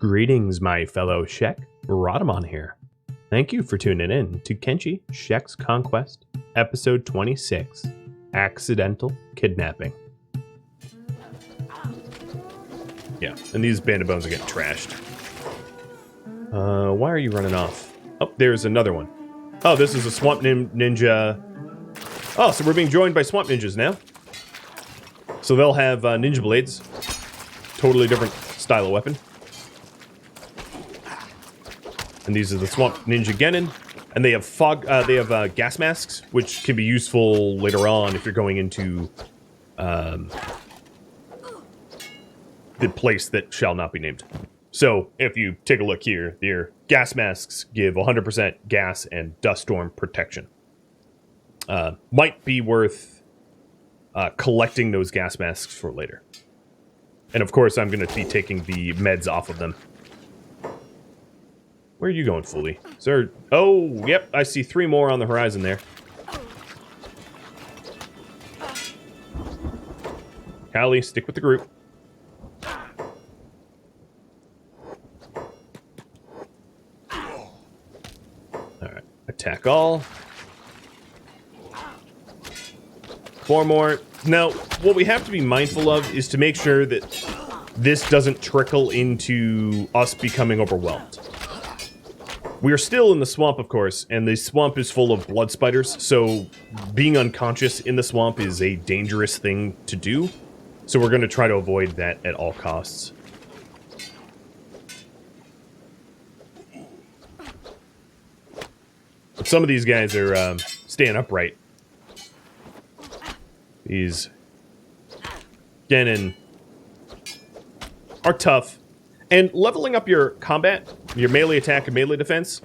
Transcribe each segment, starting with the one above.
Greetings, my fellow Shek. Rhadamant here. Thank you for tuning in to Kenshi Shek's Conquest, Episode 26, Accidental Kidnapping. Yeah, and these Band of Bones are getting trashed. Why are you running off? Oh, there's another one. Oh, this is a Swamp Ninja. Oh, so we're being joined by Swamp Ninjas now. So they'll have ninja blades. Totally different style of weapon. And these are the Swamp Ninja Genin. And they have gas masks, which can be useful later on if you're going into the place that shall not be named. So if you take a look here, their gas masks give 100% gas and dust storm protection. Might be worth collecting those gas masks for later. And of course, I'm going to be taking the meds off of them. Where are you going, Fully? Sir? Oh, yep, I see 3 more on the horizon there. Callie, stick with the group. Alright, attack all. 4 more. Now, what we have to be mindful of is to make sure that this doesn't trickle into us becoming overwhelmed. We are still in the swamp, of course, and the swamp is full of blood spiders, so being unconscious in the swamp is a dangerous thing to do. So we're going to try to avoid that at all costs. But some of these guys are staying upright. These Genin are tough. And leveling up your combat, your melee attack and melee defense,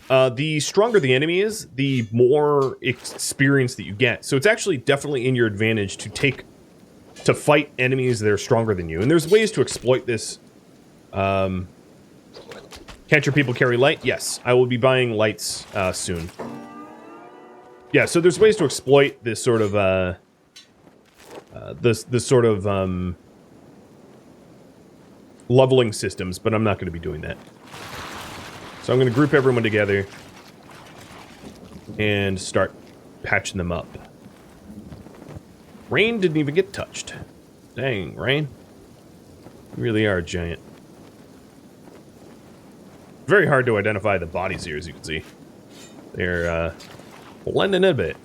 the stronger the enemy is, the more experience that you get. So it's actually definitely in your advantage to fight enemies that are stronger than you. And there's ways to exploit this. Can't your people carry light? Yes, I will be buying lights soon. Yeah, so there's ways to exploit this sort of leveling systems, but I'm not going to be doing that. So I'm going to group everyone together and start patching them up. Rain didn't even get touched. Dang, Rain. You really are a giant. Very hard to identify the bodies here, as you can see. They're blending in a bit.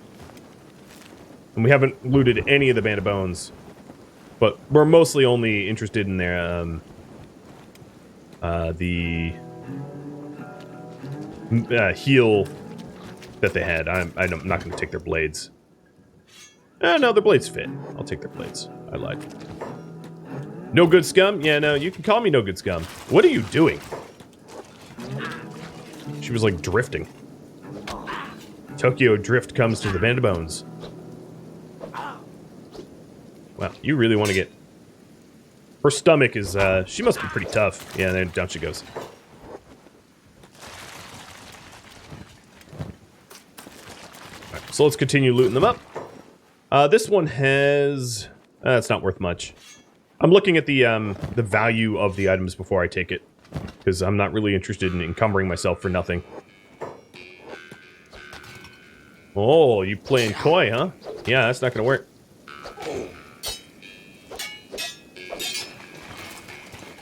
And we haven't looted any of the Band of Bones, but we're mostly only interested in their the heal that they had. I'm not going to take their blades. No, their blades fit. I'll take their blades. I lied. No good scum? Yeah, no, you can call me no good scum. What are you doing? She was like drifting. Tokyo Drift comes to the Band of Bones. Wow, you really want to get... Her stomach is, she must be pretty tough. Yeah, then down she goes. Alright, so let's continue looting them up. This one has... it's not worth much. I'm looking at the value of the items before I take it. Because I'm not really interested in encumbering myself for nothing. Oh, you playing coy, huh? Yeah, that's not gonna work.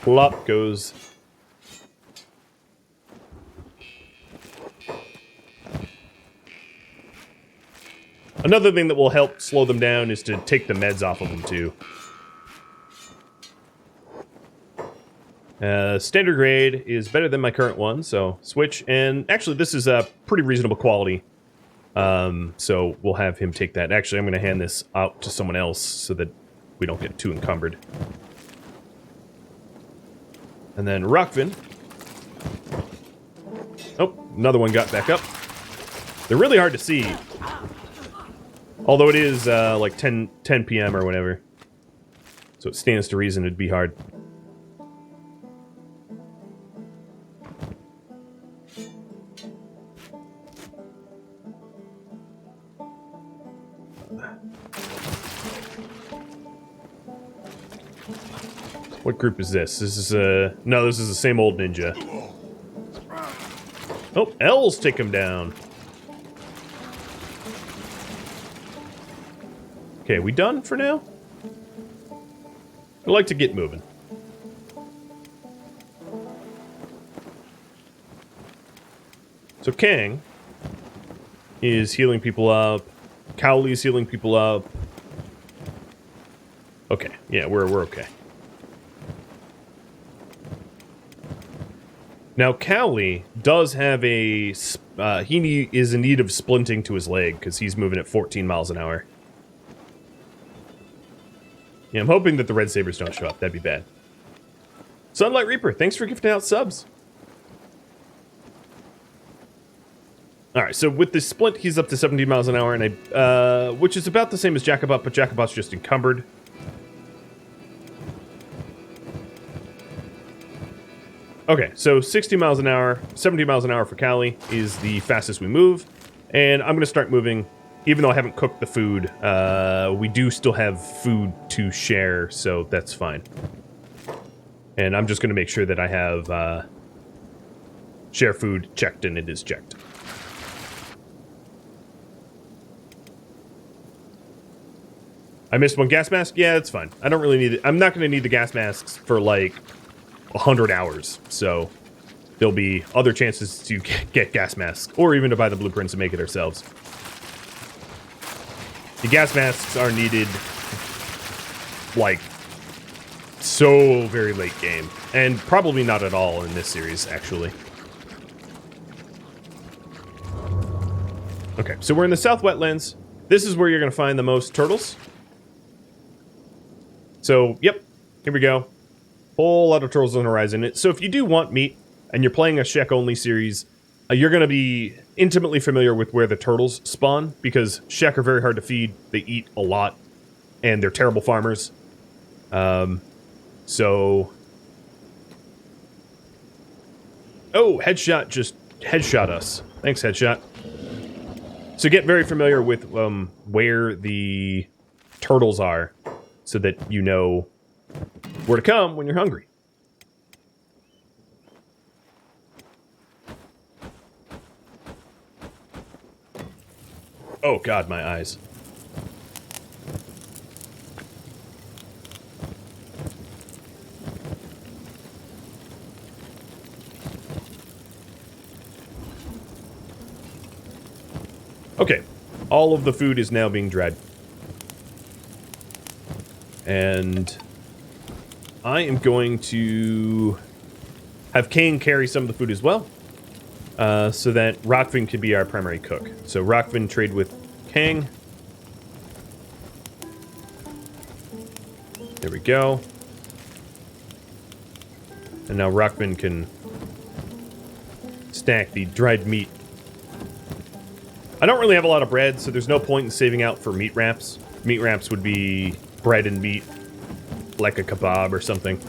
Plop goes. Another thing that will help slow them down is to take the meds off of them, too. Standard grade is better than my current one, so switch. And actually, this is a pretty reasonable quality. So we'll have him take that. Actually, I'm going to hand this out to someone else so that we don't get too encumbered. And then Rockvin. Oh, another one got back up. They're really hard to see. Although it is like 10 p.m. or whatever. So it stands to reason it'd be hard. What group is this? This is no, this is the same old ninja. Oh, L's take him down. Okay, we done for now? I'd like to get moving. So Kang is healing people up. Cowley's healing people up. Okay, yeah, we're okay. Now Cowley does have a he is in need of splinting to his leg because he's moving at 14 miles an hour. Yeah, I'm hoping that the Red Sabers don't show up. That'd be bad. Sunlight Reaper, thanks for gifting out subs. Alright, so with the splint, he's up to 17 miles an hour, and which is about the same as Jacobot, but Jacobot's just encumbered. Okay, so 60 miles an hour, 70 miles an hour for Cali is the fastest we move, and I'm going to start moving. Even though I haven't cooked the food, we do still have food to share, so that's fine. And I'm just going to make sure that I have share food checked, and it is checked. I missed one gas mask? Yeah, it's fine. I don't really need it. I'm not going to need the gas masks for, like, 100 hours, so there'll be other chances to get gas masks, or even to buy the blueprints and make it ourselves. The gas masks are needed, like, so very late game. And probably not at all in this series, actually. Okay, so we're in the South Wetlands. This is where you're going to find the most turtles. So, yep, here we go. Whole lot of turtles on the horizon. So if you do want meat, and you're playing a Shek-only series, you're going to be intimately familiar with where the turtles spawn, because Shek are very hard to feed, they eat a lot, and they're terrible farmers. So... Oh, Headshot just headshot us. Thanks, Headshot. So get very familiar with where the turtles are, so that you know where to come when you're hungry. Oh god, my eyes. Okay, all of the food is now being dried. And I am going to have Kane carry some of the food as well. So that Rockvin can be our primary cook. So Rockvin trade with Kang. There we go. And now Rockvin can stack the dried meat. I don't really have a lot of bread, so there's no point in saving out for meat wraps. Meat wraps would be bread and meat, like a kebab or something.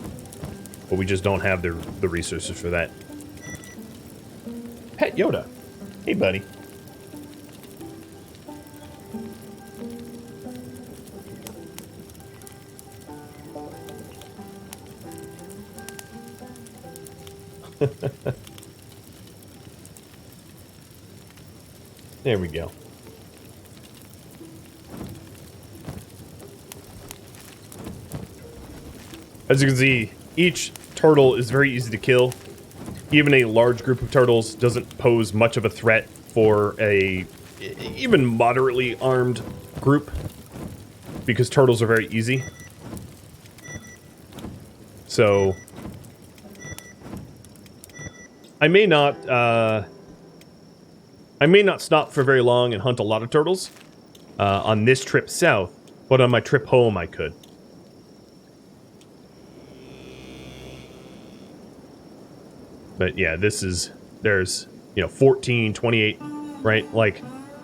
But we just don't have the resources for that. Pet Yoda. Hey, buddy. There we go. As you can see, each turtle is very easy to kill. Even a large group of turtles doesn't pose much of a threat for a even moderately armed group, because turtles are very easy. So I may not stop for very long and hunt a lot of turtles on this trip south, but on my trip home I could. But yeah, there's, 14, 28, right? Like,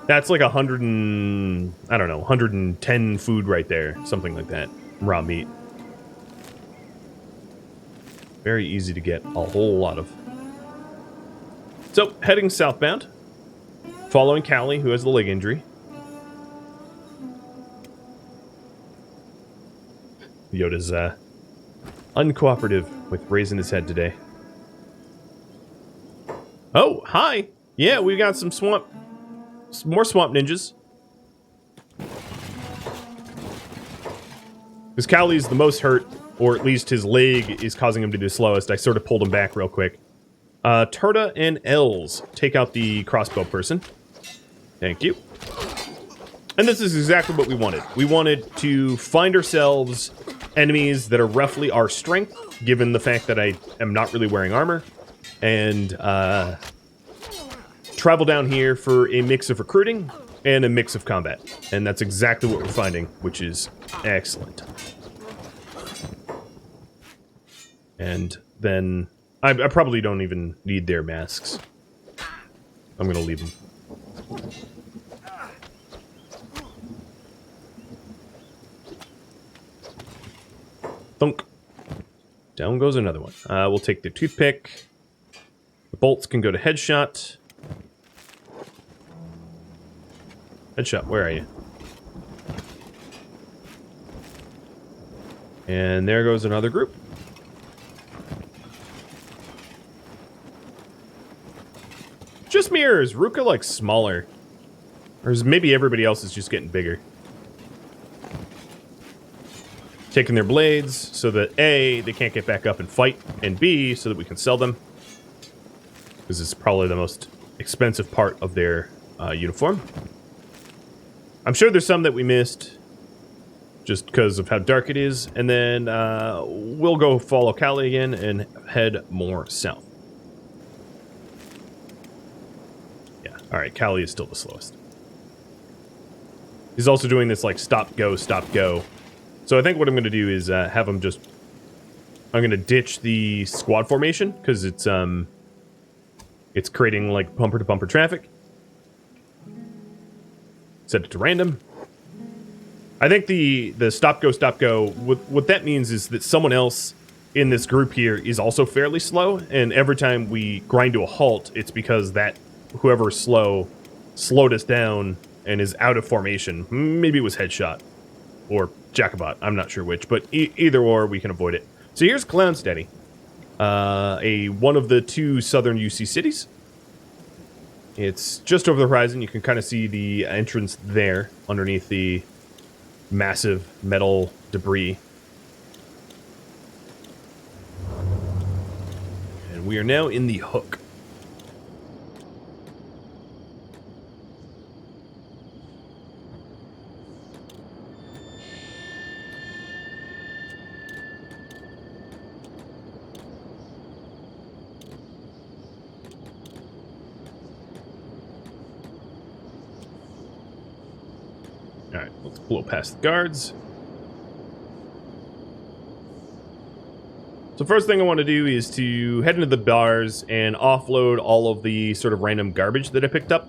that's like 100 and, I don't know, 110 food right there. Something like that. Raw meat. Very easy to get a whole lot of. So, heading southbound. Following Callie, who has the leg injury. Yoda's, uncooperative with raising his head today. Oh, hi. Yeah, we got some more swamp ninjas. Because Cowley's the most hurt, or at least his leg is causing him to be the slowest. I sort of pulled him back real quick. Tora and Els, take out the crossbow person. Thank you. And this is exactly what we wanted. We wanted to find ourselves enemies that are roughly our strength, given the fact that I am not really wearing armor, and travel down here for a mix of recruiting and a mix of combat. And that's exactly what we're finding, which is excellent. And then I probably don't even need their masks. I'm gonna leave them. Thunk. Down goes another one. We'll take the toothpick. The bolts can go to headshot. Headshot, where are you? And there goes another group. Just me, or is Ruka, like, smaller? Or is maybe everybody else is just getting bigger? Taking their blades so that A, they can't get back up and fight, and B, so that we can sell them. This is probably the most expensive part of their uniform. I'm sure there's some that we missed just because of how dark it is, and then we'll go follow Callie again and head more south. Yeah, alright, Callie is still the slowest. He's also doing this, like, stop, go, stop, go. So I think what I'm going to do is have him just... I'm going to ditch the squad formation, because it's creating, like, bumper-to-bumper traffic. Set it to random. I think the stop, go, what that means is that someone else in this group here is also fairly slow, and every time we grind to a halt, it's because that whoever's slow slowed us down and is out of formation. Maybe it was headshot. Or Jacobot, I'm not sure which, but either or, we can avoid it. So here's Clownsteady, one of the two southern UC cities. It's just over the horizon. You can kind of see the entrance there, underneath the massive metal debris. And we are now in the Hook. Alright, let's blow past the guards. So first thing I want to do is to head into the bars and offload all of the sort of random garbage that I picked up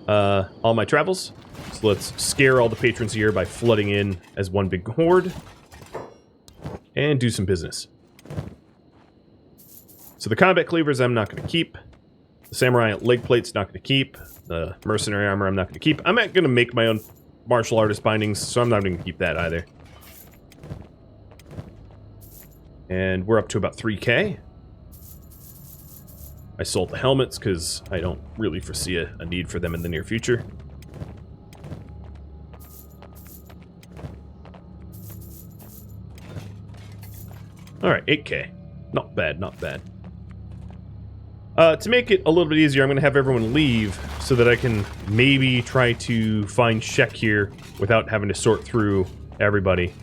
on my travels. So let's scare all the patrons here by flooding in as one big horde. And do some business. So the combat cleavers I'm not going to keep. The samurai leg plate's not going to keep. The mercenary armor I'm not going to keep. I'm not going to make my own martial artist bindings, so I'm not going to keep that either. And we're up to about 3k. I sold the helmets because I don't really foresee a need for them in the near future. Alright, 8k. Not bad, not bad. To make it a little bit easier, I'm going to have everyone leave so that I can maybe try to find Shek here without having to sort through everybody.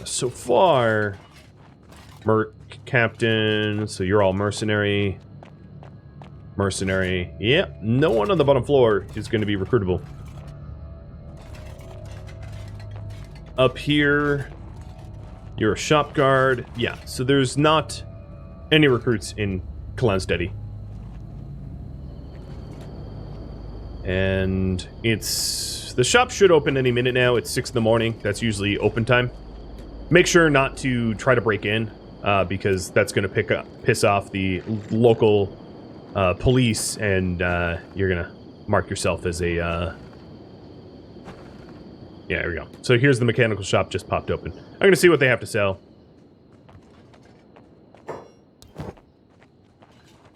So far, Merc Captain, so you're all mercenary. Mercenary. Yeah, no one on the bottom floor is going to be recruitable. Up here, you're a shop guard. Yeah, so there's not any recruits in Clownsteady. And it's... the shop should open any minute now. It's 6 in the morning. That's usually open time. Make sure not to try to break in, because that's going to piss off the local police, and you're going to mark yourself as a Yeah, here we go. So here's the mechanical shop just popped open. I'm going to see what they have to sell.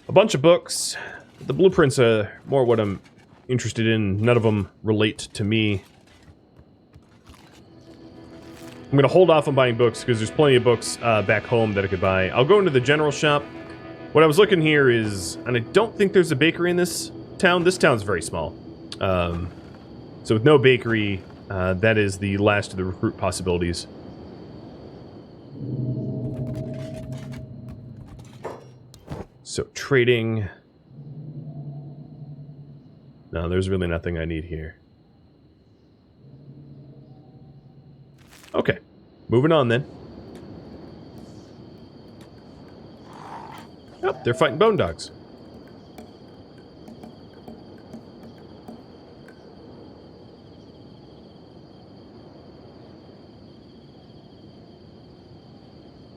A bunch of books. The blueprints are more what I'm interested in. None of them relate to me. I'm going to hold off on buying books because there's plenty of books back home that I could buy. I'll go into the general shop. What I was looking here is, and I don't think there's a bakery in this town. This town's very small. So with no bakery, that is the last of the recruit possibilities. So trading. No, there's really nothing I need here. Okay, moving on then. Oh, they're fighting bone dogs.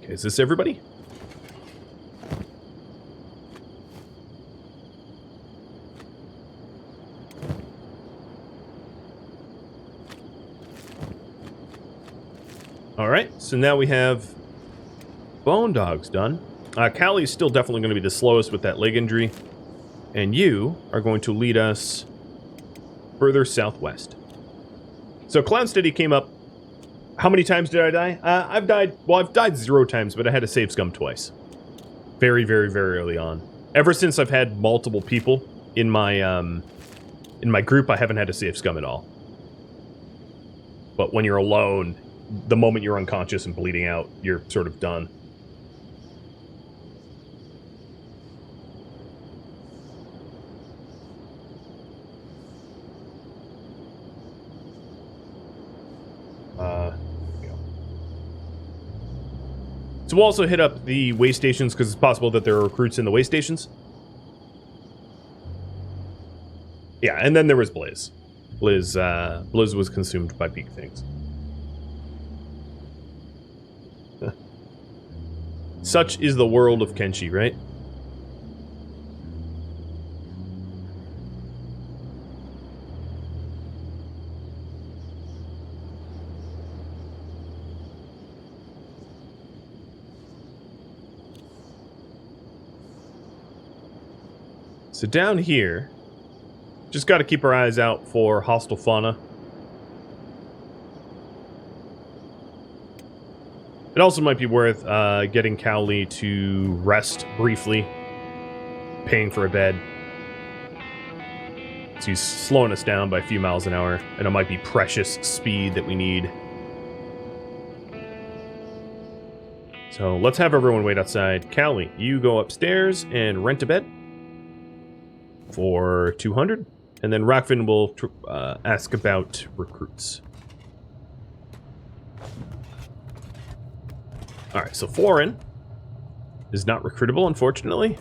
Okay, is this everybody? Alright, so now we have bone dogs done. Callie's still definitely going to be the slowest with that leg injury. And you are going to lead us further southwest. So Clownsteady came up. How many times did I die? I've died 0 times, but I had to save scum twice. Very, very, very early on. Ever since I've had multiple people in my group, I haven't had to save scum at all. But when you're alone, the moment you're unconscious and bleeding out, you're sort of done. So we'll also hit up the way stations because it's possible that there are recruits in the way stations. Yeah, and then there was Blizz. Blizz was consumed by big things. Such is the world of Kenshi, right? So down here, just got to keep our eyes out for hostile fauna. It also might be worth getting Cowley to rest briefly, paying for a bed. So he's slowing us down by a few miles an hour, and it might be precious speed that we need. So let's have everyone wait outside. Cowley, you go upstairs and rent a bed for 200, and then Rockfin will ask about recruits. Alright, so Florin is not recruitable, unfortunately.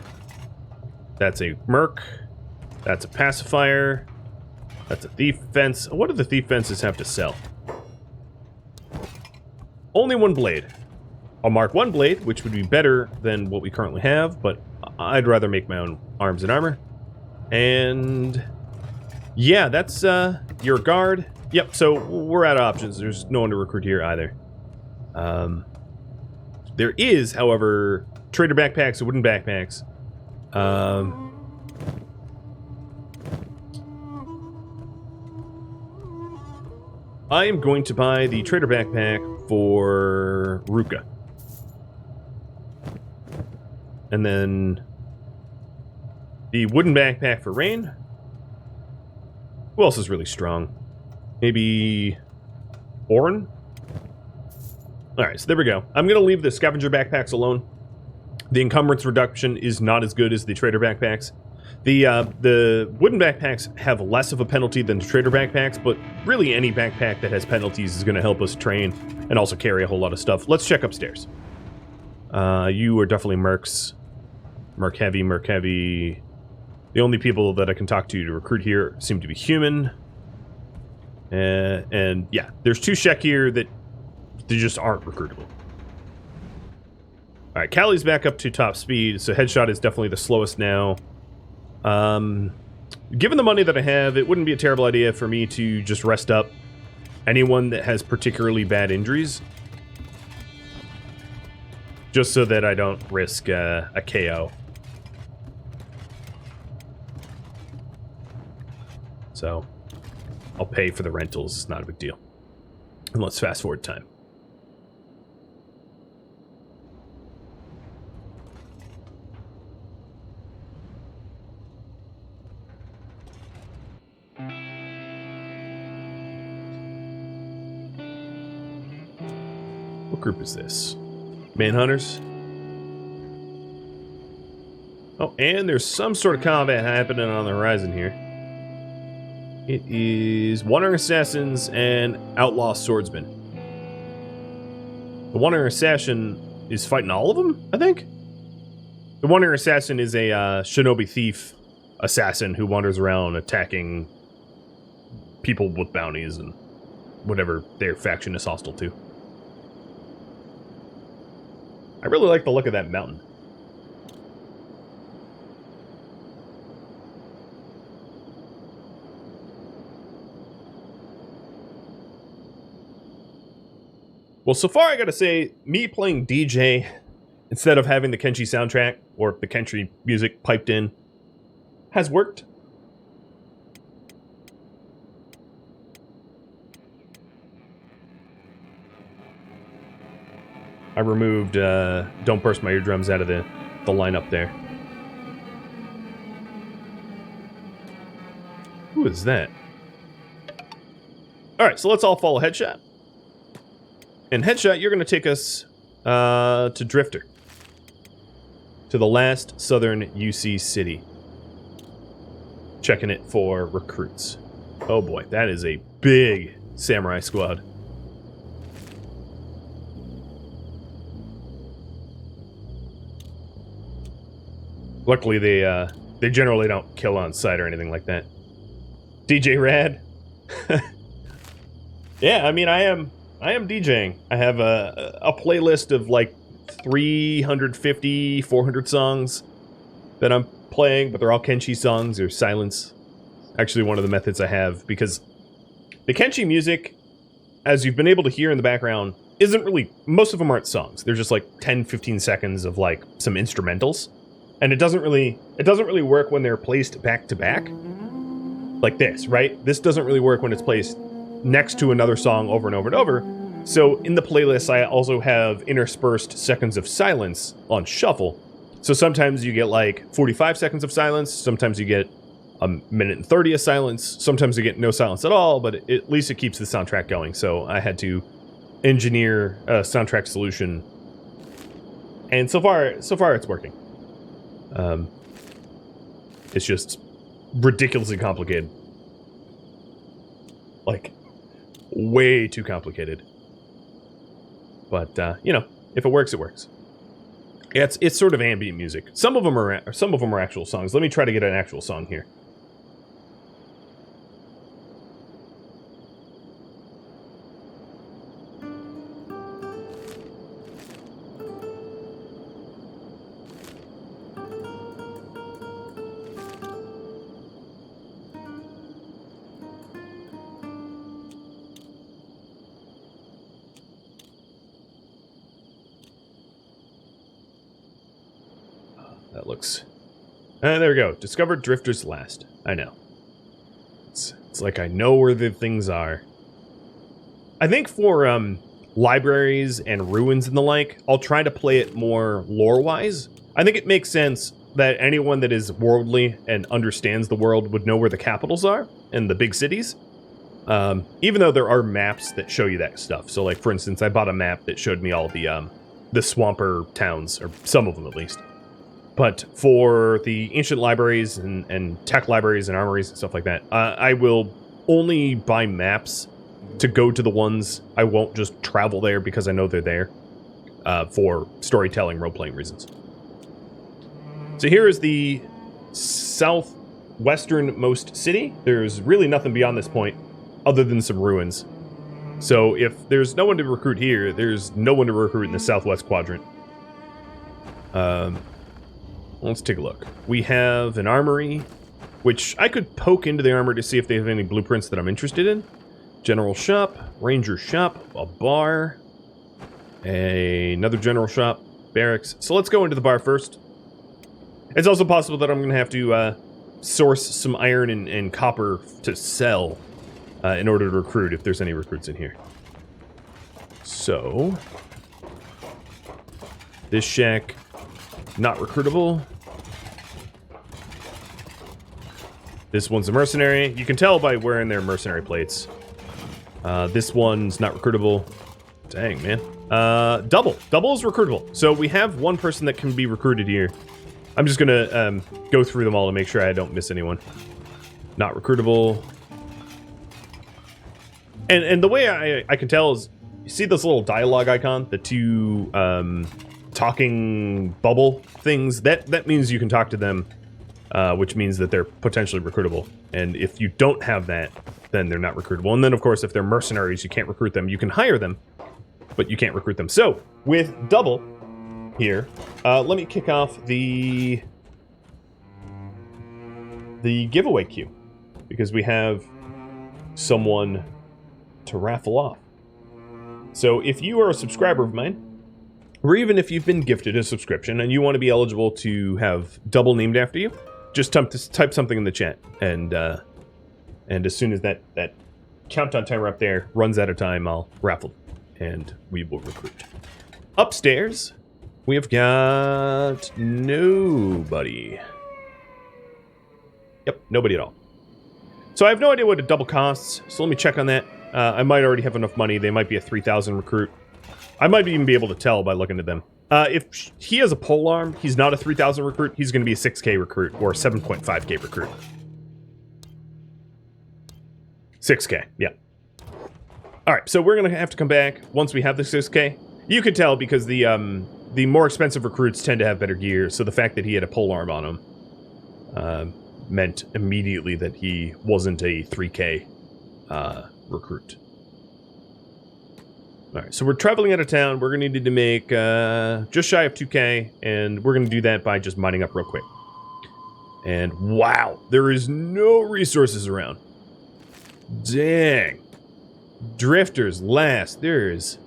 That's a merc. That's a pacifier. That's a thief fence. What do the thief fences have to sell? Only 1 blade. I'll mark 1 blade, which would be better than what we currently have, but I'd rather make my own arms and armor. And yeah, that's your guard. Yep, so we're out of options. There's no one to recruit here either. There is, however, trader backpacks and wooden backpacks. I am going to buy the trader backpack for Ruka. And then the wooden backpack for Rain. Who else is really strong? Maybe Orin? Alright, so there we go. I'm going to leave the scavenger backpacks alone. The encumbrance reduction is not as good as the trader backpacks. The wooden backpacks have less of a penalty than the trader backpacks, but really any backpack that has penalties is going to help us train and also carry a whole lot of stuff. Let's check upstairs. You are definitely mercs. Merc heavy. The only people that I can talk to recruit here seem to be human. And yeah, there's 2 Shek here that they just aren't recruitable. Alright, Callie's back up to top speed, so Headshot is definitely the slowest now. Given the money that I have, it wouldn't be a terrible idea for me to just rest up Anyone that has particularly bad injuries. Just so that I don't risk a KO. So, I'll pay for the rentals. It's not a big deal. And let's fast forward time. What group is this? Manhunters? Oh, and there's some sort of combat happening on the horizon here. It is Wandering Assassins and Outlaw Swordsmen. The Wandering Assassin is fighting all of them, I think? The Wandering Assassin is a shinobi thief assassin who wanders around attacking people with bounties and whatever their faction is hostile to. I really like the look of that mountain. Well, so far I gotta say, me playing DJ instead of having the Kenshi soundtrack or the Kenshi music piped in has worked. I removed Don't Burst My Eardrums out of the lineup there. Who is that? Alright, so let's all follow Headshot. And Headshot, you're going to take us to Drifter. To the last southern UC city. Checking it for recruits. Oh boy, that is a big samurai squad. Luckily, they generally don't kill on sight or anything like that. DJ Rad. Yeah, I mean, I am DJing. I have a playlist of like 350, 400 songs that I'm playing, but they're all Kenshi songs or silence. Actually, one of the methods I have, because the Kenshi music, as you've been able to hear in the background, isn't really, most of them aren't songs. They're just like 10, 15 seconds of like some instrumentals. And it doesn't really work when they're placed back to back. Like this, right? This doesn't really work when it's placed next to another song over and over and over. So in the playlist, I also have interspersed seconds of silence on shuffle. So sometimes you get like 45 seconds of silence. Sometimes you get a minute and 30 of silence. Sometimes you get no silence at all, but at least it keeps the soundtrack going. So I had to engineer a soundtrack solution. And so far it's working. It's just ridiculously complicated. Like, way too complicated. But, you know, if it works, it works. Yeah, it's sort of ambient music. Some of them are actual songs. Let me try to get an actual song here. That looks... there we go. Discovered Drifter's Last. I know. It's like I know where the things are. I think for libraries and ruins and the like, I'll try to play it more lore-wise. I think it makes sense that anyone that is worldly and understands the world would know where the capitals are and the big cities. Even though there are maps that show you that stuff. So, like, for instance, I bought a map that showed me all the swamper towns, or some of them at least. But for the ancient libraries and tech libraries and armories and stuff like that, I will only buy maps to go to the ones. I won't just travel there because I know they're there for storytelling, role-playing reasons. So here is the southwesternmost city. There's really nothing beyond this point other than some ruins. So if there's no one to recruit here, there's no one to recruit in the southwest quadrant. Let's take a look. We have an armory, which I could poke into the armory to see if they have any blueprints that I'm interested in. General shop, ranger shop, a bar, another general shop, barracks. So let's go into the bar first. It's also possible that I'm going to have to source some iron and copper to sell in order to recruit, if there's any recruits in here. So, this shack, not recruitable. This one's a mercenary. You can tell by wearing their mercenary plates. This one's not recruitable. Dang, man. Double. Double is recruitable. So we have one person that can be recruited here. I'm just gonna go through them all to make sure I don't miss anyone. Not recruitable. And the way I can tell is, you see this little dialogue icon? The two talking bubble things? That means you can talk to them, which means that they're potentially recruitable. And if you don't have that, then they're not recruitable. And then, of course, if they're mercenaries, you can't recruit them. You can hire them, but you can't recruit them. So, with double here, let me kick off the giveaway queue, because we have someone to raffle off. So if you are a subscriber of mine, or even if you've been gifted a subscription and you want to be eligible to have double named after you, just type something in the chat, and as soon as that countdown timer up there runs out of time, I'll raffle, and we will recruit. Upstairs, we have got nobody. Yep, nobody at all. So I have no idea what a double costs, so let me check on that. I might already have enough money. They might be a 3,000 recruit. I might even be able to tell by looking at them. If he has a polearm, he's not a 3,000 recruit. He's going to be a 6k recruit or a 7.5k recruit. 6k, yeah. All right, so we're going to have to come back once we have the 6k. You could tell because the more expensive recruits tend to have better gear, so the fact that he had a polearm on him meant immediately that he wasn't a 3k recruit. Alright, so we're traveling out of town. We're going to need to make just shy of 2k, and we're going to do that by just mining up real quick. And wow, there is no resources around. Dang. Drifters last. There's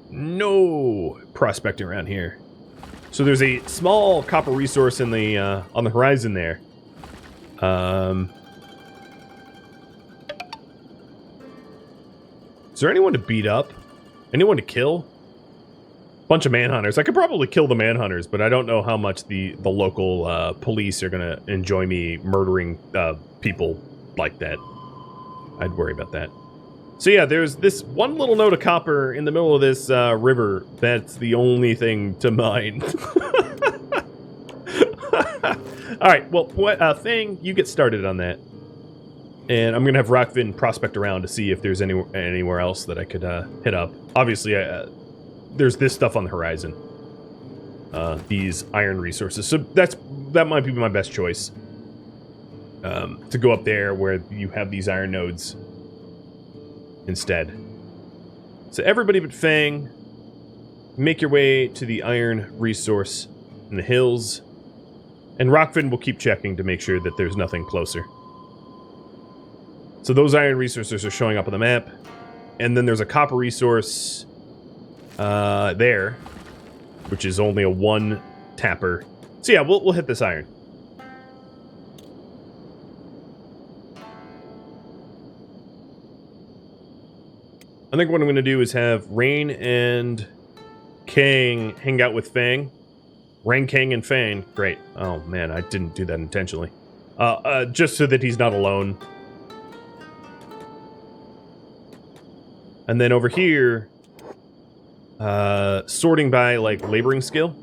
no prospecting around here. So there's a small copper resource in the on the horizon there. Is there anyone to beat up? Anyone to kill? Bunch of manhunters. I could probably kill the manhunters, but I don't know how much the local police are gonna enjoy me murdering people like that. I'd worry about that. So yeah, there's this one little node of copper in the middle of this river. That's the only thing to mine. Alright, well, Fang, you get started on that. And I'm going to have Rockvin prospect around to see if there's anywhere else that I could hit up. Obviously, there's this stuff on the horizon. These iron resources. So that might be my best choice. To go up there where you have these iron nodes instead. So everybody but Fang, make your way to the iron resource in the hills. And Rockvin will keep checking to make sure that there's nothing closer. So those iron resources are showing up on the map. And then there's a copper resource there, which is only a 1 tapper. So yeah, we'll hit this iron. I think what I'm going to do is have Rain and Kang hang out with Fang. Rain, Kang, and Fang. Great. Oh, man, I didn't do that intentionally. Just so that he's not alone. And then over here, sorting by, like, laboring skill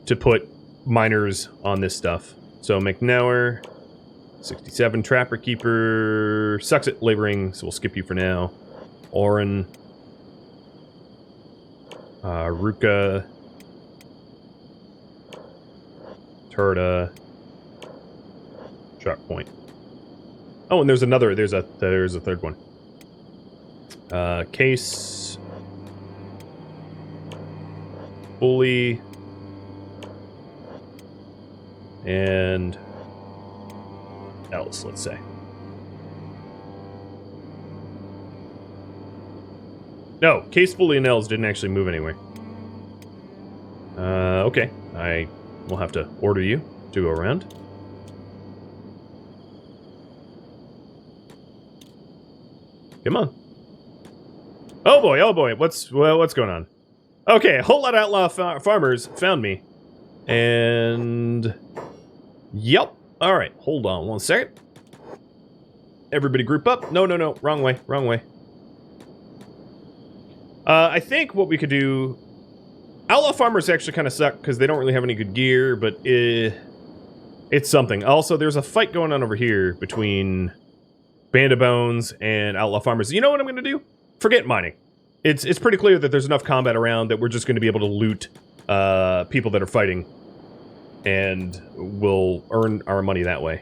to put miners on this stuff. So McNauer, 67, Trapper Keeper, sucks at laboring, so we'll skip you for now. Oren, Ruka, Tora, Sharp Point. Oh, and there's a third one. Case, Bully, and else, let's say. No, Case Fully Nels didn't actually move anywhere. Okay. I will have to order you to go around. Come on. Oh boy, what's going on? Okay, a whole lot of outlaw farmers found me. And... Yep. Alright, hold on 1 second. Everybody group up. No, wrong way. I think what we could do... Outlaw farmers actually kind of suck because they don't really have any good gear, but it's something. Also, there's a fight going on over here between Band of Bones and outlaw farmers. You know what I'm going to do? Forget mining. It's pretty clear that there's enough combat around that we're just going to be able to loot people that are fighting, and we'll earn our money that way.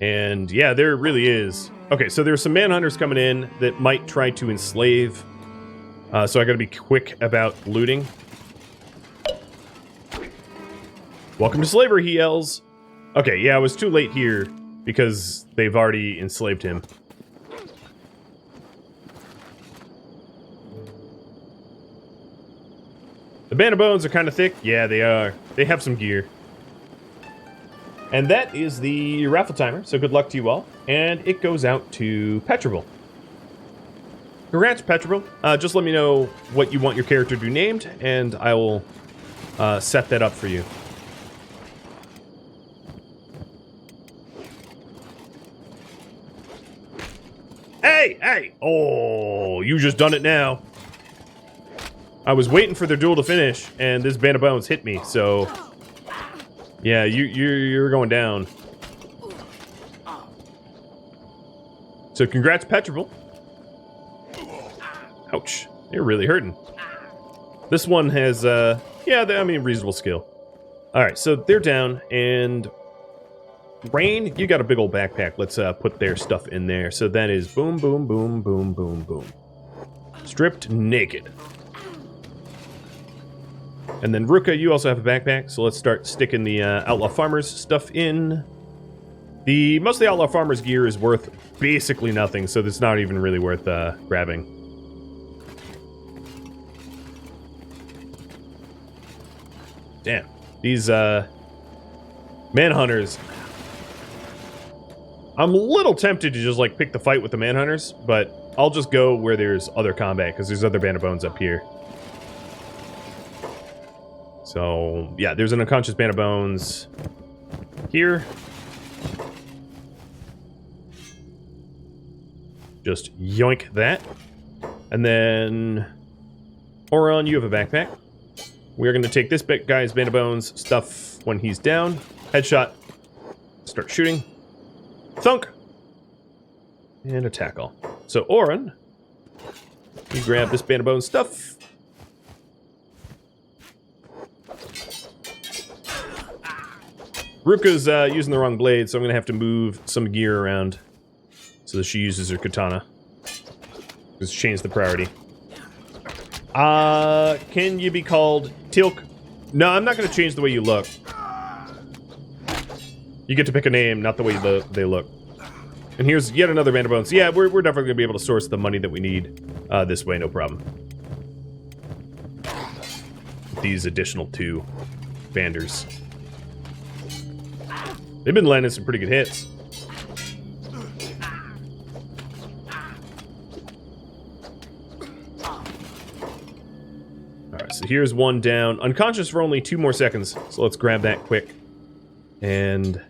And yeah, there really is. Okay, so there's some manhunters coming in that might try to enslave. So I gotta be quick about looting. Welcome to slavery, he yells. Okay, yeah, I was too late here because they've already enslaved him. The Band of Bones are kind of thick. Yeah, they are. They have some gear. And that is the raffle timer, so good luck to you all. And it goes out to Petrable. Congrats, Petrable. Just let me know what you want your character to be named, and I will set that up for you. Hey! Oh, you just done it now. I was waiting for their duel to finish, and this Band of Bones hit me, so... Yeah, you're going down. So congrats, Petrable. Ouch. You're really hurting. This one has, reasonable skill. Alright, so they're down, and... Rain, you got a big old backpack. Let's put their stuff in there. So that is boom, boom, boom, boom, boom, boom. Stripped naked. And then Ruka, you also have a backpack, so let's start sticking the Outlaw Farmers stuff in. Most of the Outlaw Farmers gear is worth basically nothing, so it's not even really worth grabbing. Damn. These Manhunters... I'm a little tempted to just, like, pick the fight with the Manhunters, but I'll just go where there's other combat, because there's other Band of Bones up here. So, yeah, there's an unconscious Band of Bones here. Just yoink that. And then, Oron, you have a backpack. We're going to take this guy's Band of Bones stuff when he's down. Headshot. Start shooting. Thunk! And a tackle. So, Oron, you grab this Band of Bones stuff. Ruka's using the wrong blade, so I'm going to have to move some gear around so that she uses her katana. Just change the priority. Can you be called Tilk? No, I'm not going to change the way you look. You get to pick a name, not the way they look. And here's yet another Band of Bones. Yeah, we're definitely going to be able to source the money that we need this way, no problem. These additional 2 banders. They've been landing some pretty good hits. Alright, so here's one down. Unconscious for only 2 more seconds, so let's grab that quick. And...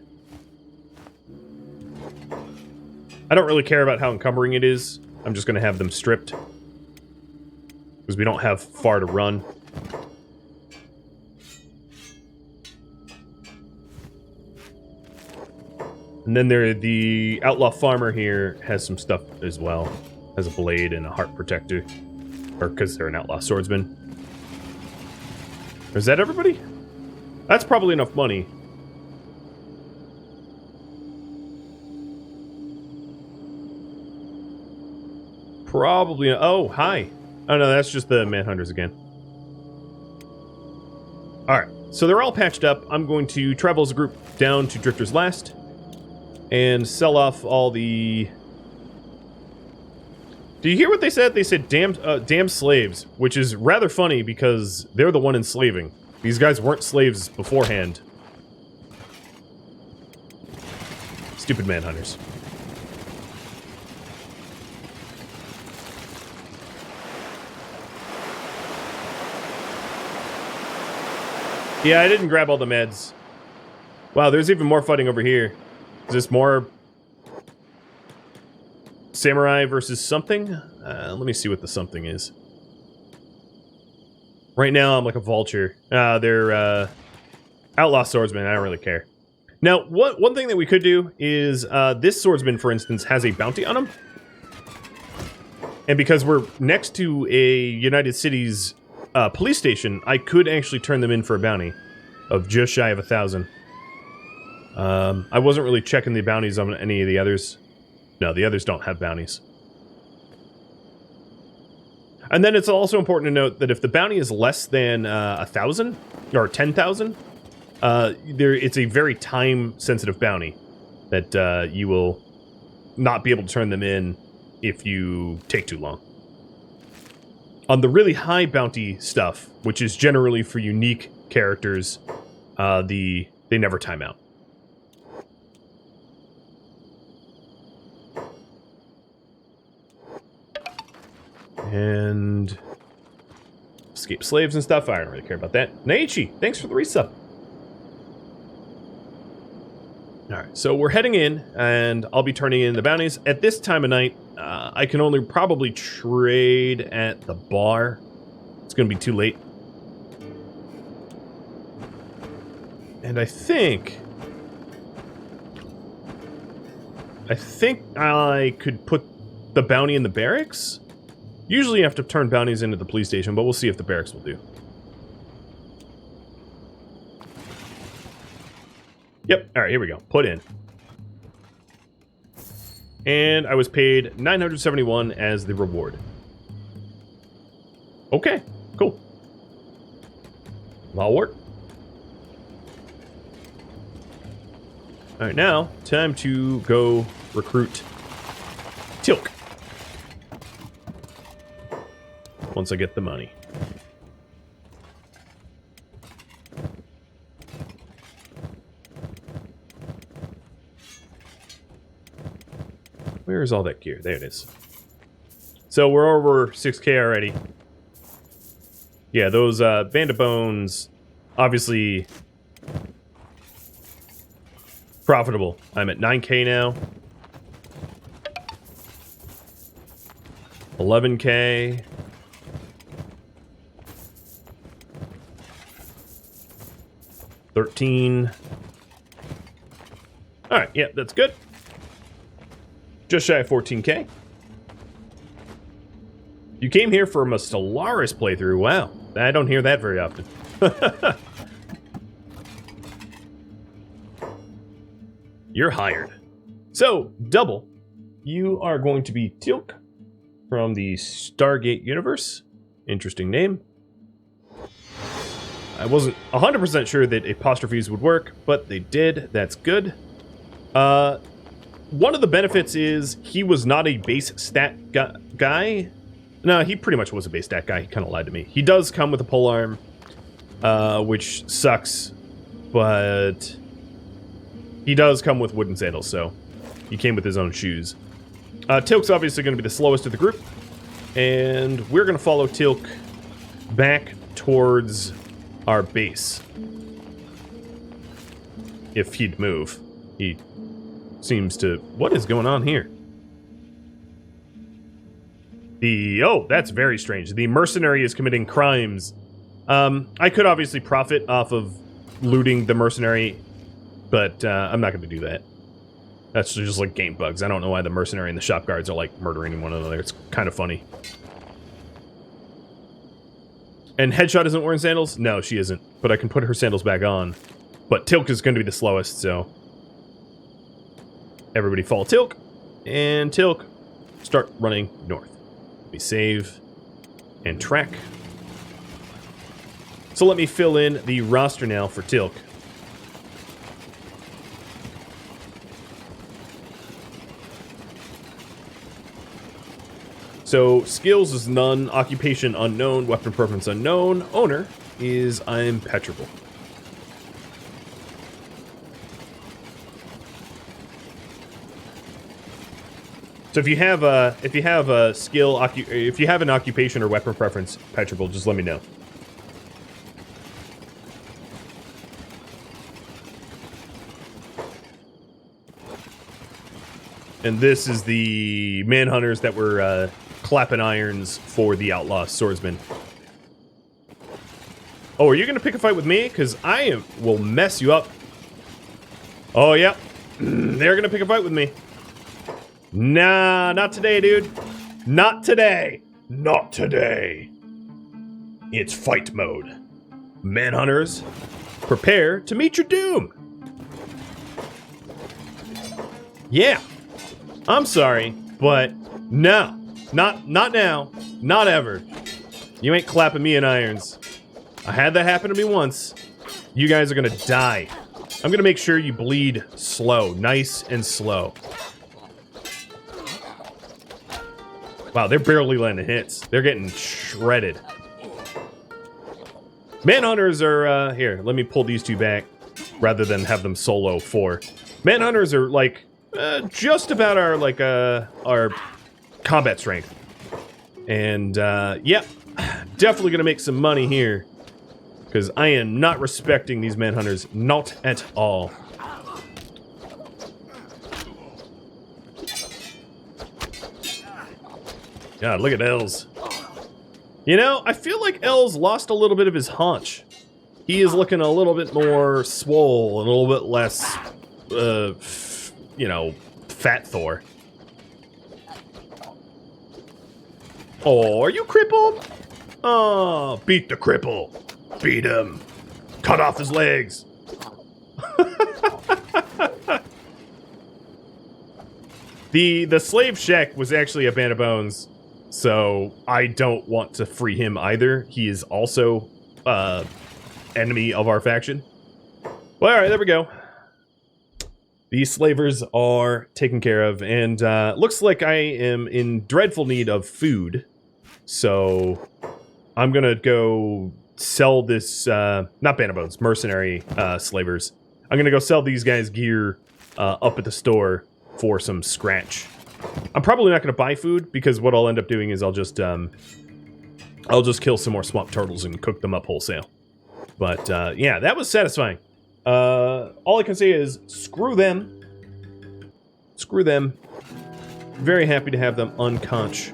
I don't really care about how encumbering it is. I'm just going to have them stripped. Because we don't have far to run. And then the Outlaw Farmer here has some stuff as well. Has a blade and a heart protector. Or because they're an Outlaw Swordsman. Is that everybody? That's probably enough money. Probably... Oh, hi. Oh, no, that's just the Manhunters again. Alright, so they're all patched up. I'm going to travel as a group down to Drifter's Last and sell off all the... Do you hear what they said? They said damn slaves, which is rather funny because they're the one enslaving. These guys weren't slaves beforehand. Stupid manhunters. Yeah, I didn't grab all the meds. Wow, there's even more fighting over here. Is this more samurai versus something? Let me see what the something is. Right now, I'm like a vulture. They're outlaw swordsmen. I don't really care. Now, one thing that we could do is this swordsman, for instance, has a bounty on him. And because we're next to a United Cities police station, I could actually turn them in for a bounty of just shy of 1,000. I wasn't really checking the bounties on any of the others. No, the others don't have bounties. And then it's also important to note that if the bounty is less than 1,000 or 10,000, it's a very time-sensitive bounty that you will not be able to turn them in if you take too long. On the really high bounty stuff, which is generally for unique characters, they never time out. And escape slaves and stuff. I don't really care about that. Naichi, thanks for the resub. Alright, so we're heading in, and I'll be turning in the bounties. At this time of night, I can only probably trade at the bar. It's going to be too late. And I think I could put the bounty in the barracks? Usually you have to turn bounties into the police station, but we'll see if the barracks will do. Yep, alright, here we go. Put in. And I was paid 971 as the reward. Okay, cool. That'll work. Alright, now, time to go recruit Tilk. Once I get the money. Where is all that gear? There it is. So we're over 6K already. Yeah, those Band of Bones, obviously profitable. I'm at 9K now. 11K. 13. Alright, yeah, that's good. Just shy of 14K. You came here from a Stellaris playthrough. Wow, I don't hear that very often. You're hired. So, double. You are going to be Tilk from the Stargate universe. Interesting name. I wasn't 100% sure that apostrophes would work, but they did. That's good. One of the benefits is he was not a base stat guy. No, he pretty much was a base stat guy. He kind of lied to me. He does come with a polearm, which sucks, but he does come with wooden sandals, so he came with his own shoes. Tilk's obviously going to be the slowest of the group, and we're going to follow Tilk back towards our base. If he'd move. He seems to... What is going on here? Oh, that's very strange. The mercenary is committing crimes. I could obviously profit off of looting the mercenary, but I'm not going to do that. That's just like game bugs. I don't know why the mercenary and the shop guards are like murdering one another. It's kind of funny. And Headshot isn't wearing sandals? No, she isn't. But I can put her sandals back on. But Tilk is going to be the slowest, so... Everybody follow Tilk. And Tilk, start running north. We save and track. So let me fill in the roster now for Tilk. So skills is none, occupation unknown, weapon preference unknown, owner is impenetrable. So if you have a skill, if you have an occupation or weapon preference impenetrable, just let me know. And this is the manhunters that were clapping irons for the outlaw swordsman. Oh, are you gonna pick a fight with me? Because will mess you up. Oh yeah, they're gonna pick a fight with me. Nah, not today, dude. Not today. Not today. It's fight mode. Manhunters, prepare to meet your doom. Yeah. I'm sorry, but no. Not now. Not ever. You ain't clapping me in irons. I had that happen to me once. You guys are gonna die. I'm gonna make sure you bleed slow. Nice and slow. Wow, they're barely landing hits. They're getting shredded. Manhunters are, here, let me pull these two back rather than have them solo 4. Manhunters are, like, just about our combat strength. And, yeah, definitely gonna make some money here. Because I am not respecting these manhunters, not at all. God, look at Els. You know, I feel like Els lost a little bit of his haunch. He is looking a little bit more swole and a little bit less, you know, fat Thor. Oh, are you crippled? Oh, beat the cripple. Beat him. Cut off his legs. The slave Shek was actually a band of bones. So, I don't want to free him either. He is also, enemy of our faction. Well, alright, there we go. These slavers are taken care of, and, looks like I am in dreadful need of food. So, I'm gonna go sell this, not band of bones, mercenary, slavers. I'm gonna go sell these guys gear, up at the store for some scratch. I'm probably not going to buy food, because what I'll end up doing is I'll just kill some more swamp turtles and cook them up wholesale. But, yeah, that was satisfying. All I can say is, screw them. Screw them. Very happy to have them unconch.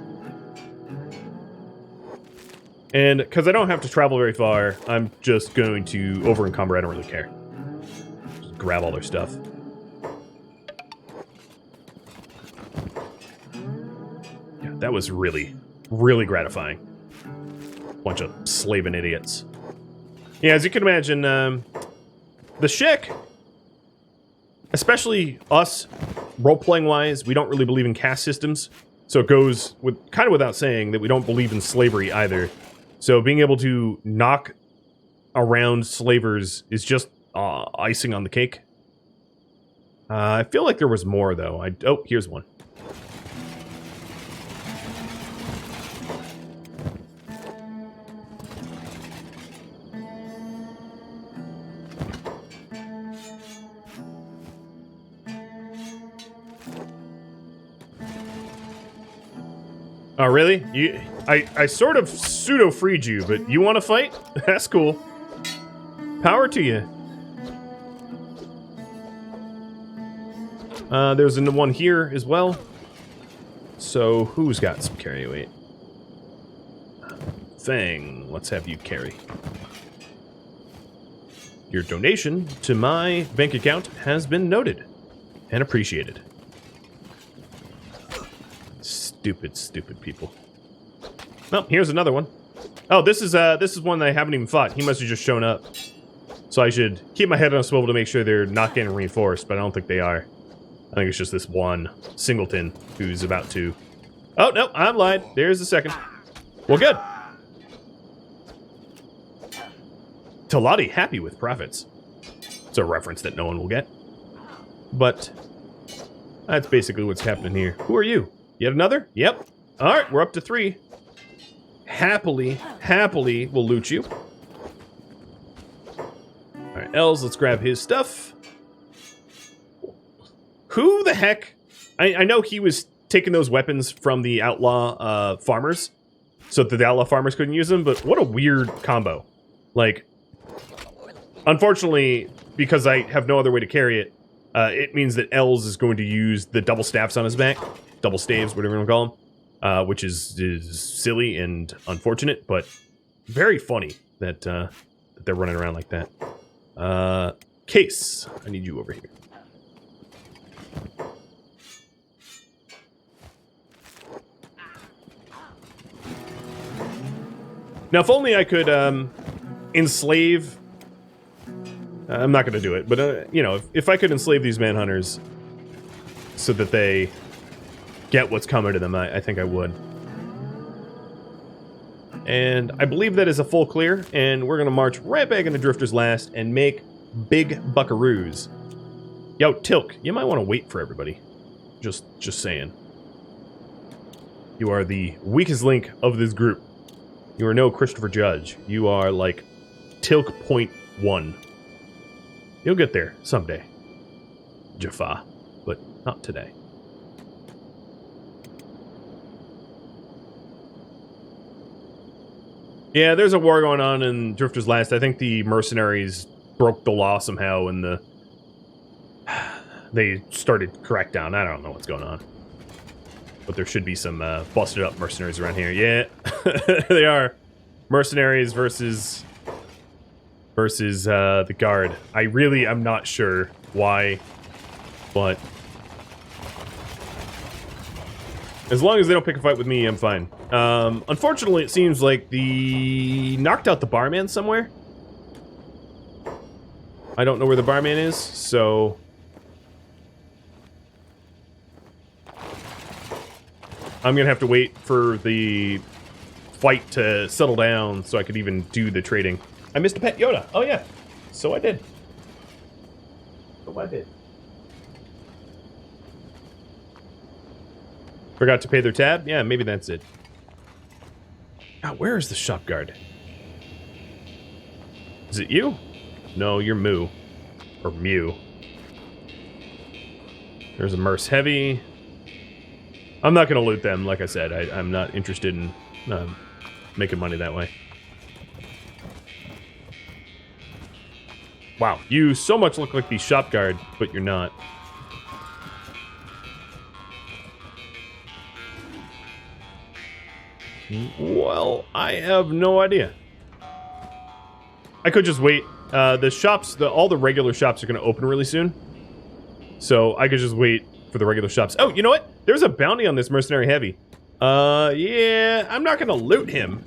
And, because I don't have to travel very far, I'm just going to over-encumber, I don't really care. Just grab all their stuff. That was really, really gratifying. Bunch of slaving idiots. Yeah, as you can imagine, the Shek, especially us, role-playing wise, we don't really believe in caste systems. So it goes with kind of without saying that we don't believe in slavery either. So being able to knock around slavers is just icing on the cake. I feel like there was more though. Oh, here's one. Oh, really? I sort of pseudo-freed you, but you want to fight? That's cool. Power to you. There's a one here as well. So, who's got some carry weight? Fang, let's have you carry. Your donation to my bank account has been noted and appreciated. Stupid, stupid people. Oh, here's another one. Oh, this is one that I haven't even fought. He must have just shown up. So I should keep my head on a swivel to make sure they're not getting reinforced, but I don't think they are. I think it's just this one singleton who's about to... Oh, no, I'm lied. There's the second. Well, good. Talati happy with profits. It's a reference that no one will get. But that's basically what's happening here. Who are you? Yet another? Yep. All right, we're up to 3. Happily we'll loot you. All right, Els, let's grab his stuff. Who the heck? I know he was taking those weapons from the outlaw farmers so that the outlaw farmers couldn't use them, but what a weird combo. Like, unfortunately, because I have no other way to carry it, it means that Els is going to use the double staffs on his back. Double staves, whatever you want to call them. Which is silly and unfortunate, but very funny that, that they're running around like that. Case, I need you over here. Now, if only I could enslave... I'm not going to do it, but, you know, if I could enslave these manhunters so that they get what's coming to them, I think I would. And I believe that is a full clear, and we're going to march right back into Drifter's Last and make big buckaroos. Yo, Tilk, you might want to wait for everybody. Just saying. You are the weakest link of this group. You are no Christopher Judge. You are like Tilk .1. You'll get there someday, Jaffa, but not today. Yeah, there's a war going on in Drifter's Last. I think the mercenaries broke the law somehow and they started crackdown. I don't know what's going on. But there should be some busted up mercenaries around here. Yeah, they are. Mercenaries versus the guard. I'm not sure why, but as long as they don't pick a fight with me, I'm fine. Unfortunately, it seems like the knocked out the barman somewhere. I don't know where the barman is, so I'm gonna have to wait for the fight to settle down so I could even do the trading. I missed a pet Yoda. Oh yeah, so I did. Forgot to pay their tab? Yeah, maybe that's it. Now, where is the shop guard? Is it you? No, you're Moo. Or Mew. There's a Merce Heavy. I'm not going to loot them, like I said. I'm not interested in making money that way. Wow, you so much look like the shop guard, but you're not. Well, I have no idea. I could just wait. The shops, all the regular shops are going to open really soon. So I could just wait for the regular shops. Oh, you know what? There's a bounty on this mercenary heavy. Yeah, I'm not going to loot him.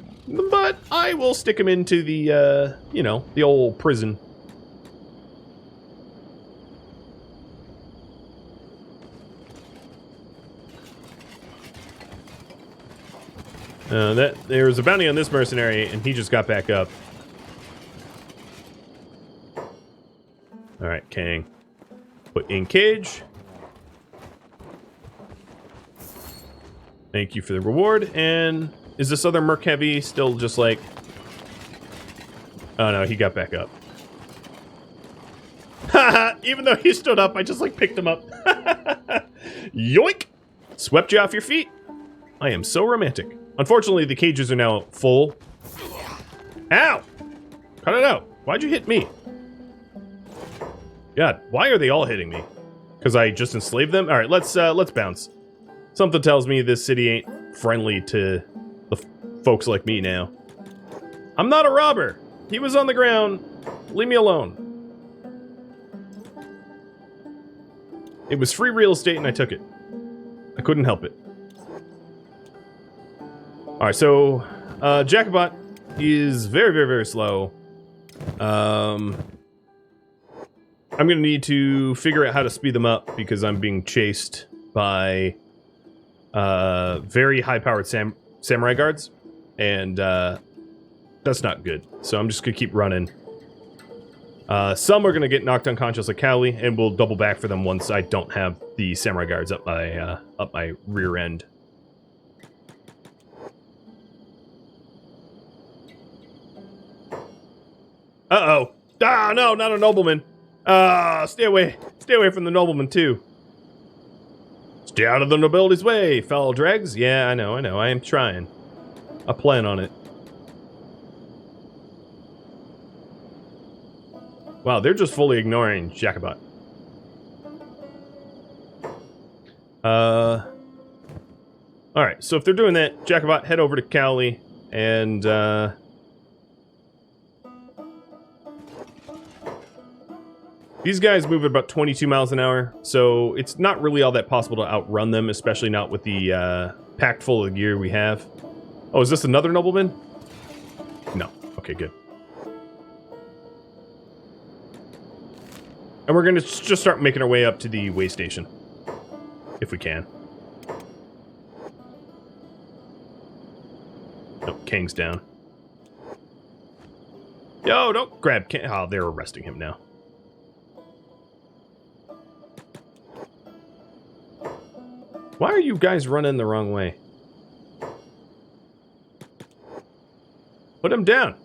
But I will stick him into the, you know, the old prison. There was a bounty on this mercenary, and he just got back up. Alright, Kang. Put in cage. Thank you for the reward. And is this other Merc Heavy still just like... Oh no, he got back up. Haha! Even though he stood up, I just like picked him up. Yoink! Swept you off your feet. I am so romantic. Unfortunately, the cages are now full. Ow! Cut it out. Why'd you hit me? God, why are they all hitting me? Because I just enslaved them? Alright, let's bounce. Something tells me this city ain't friendly to the folks like me now. I'm not a robber. He was on the ground. Leave me alone. It was free real estate and I took it. I couldn't help it. Alright, so Jacobot is very, very, very slow. I'm gonna need to figure out how to speed them up because I'm being chased by very high-powered samurai guards, and that's not good. So I'm just gonna keep running Some are going to get knocked unconscious like Cowley, and we'll double back for them once I don't have the samurai guards up my rear end. Uh-oh. Ah, no, not a nobleman. Stay away from the nobleman, too. Stay out of the nobility's way, foul dregs. Yeah, I know, I am trying. I plan on it. Wow, they're just fully ignoring Jacobot. Alright, so if they're doing that, Jacobot, head over to Cowley, and, these guys move at about 22 miles an hour, so it's not really all that possible to outrun them, especially not with the, packed full of gear we have. Oh, is this another nobleman? No. Okay, good. And we're going to just start making our way up to the way station. If we can. Oh, King's down. Yo, don't grab King. Oh, they're arresting him now. Why are you guys running the wrong way? Put him down.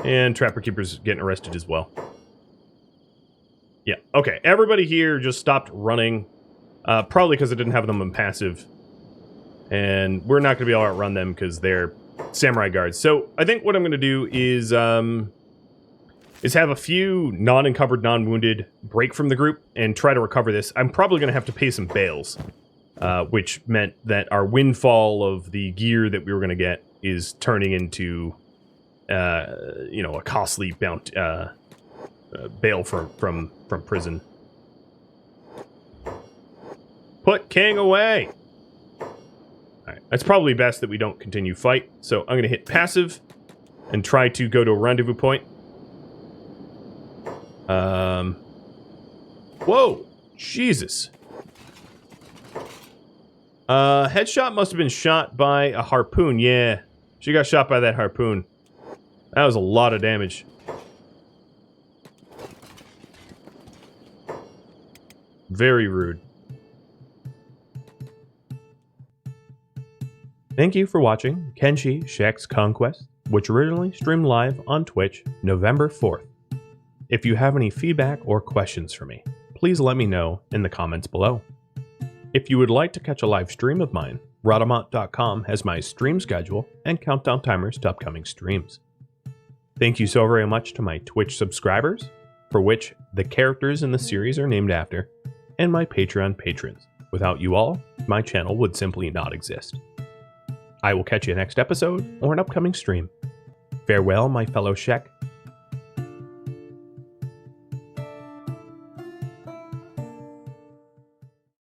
And Trapper Keeper's getting arrested as well. Yeah, okay. Everybody here just stopped running. Probably because I didn't have them on passive. And we're not going to be able to outrun them because they're samurai guards. So I think what I'm going to do is have a few non-encumbered, non-wounded break from the group and try to recover this. I'm probably going to have to pay some bails, which meant that our windfall of the gear that we were going to get is turning into, you know, a costly bounty. Bail from prison. Put King away! Alright, that's probably best that we don't continue fight, so I'm going to hit passive and try to go to a rendezvous point. Whoa! Jesus! Headshot must have been shot by a harpoon, yeah. She got shot by that harpoon. That was a lot of damage. Very rude. Thank you for watching Kenshi Shek's Conquest, which originally streamed live on Twitch November 4th. If you have any feedback or questions for me, please let me know in the comments below. If you would like to catch a live stream of mine, Rhadamant.com has my stream schedule and countdown timers to upcoming streams. Thank you so very much to my Twitch subscribers, for which the characters in the series are named after, and my Patreon patrons. Without you all, my channel would simply not exist. I will catch you next episode or an upcoming stream. Farewell, my fellow Shek,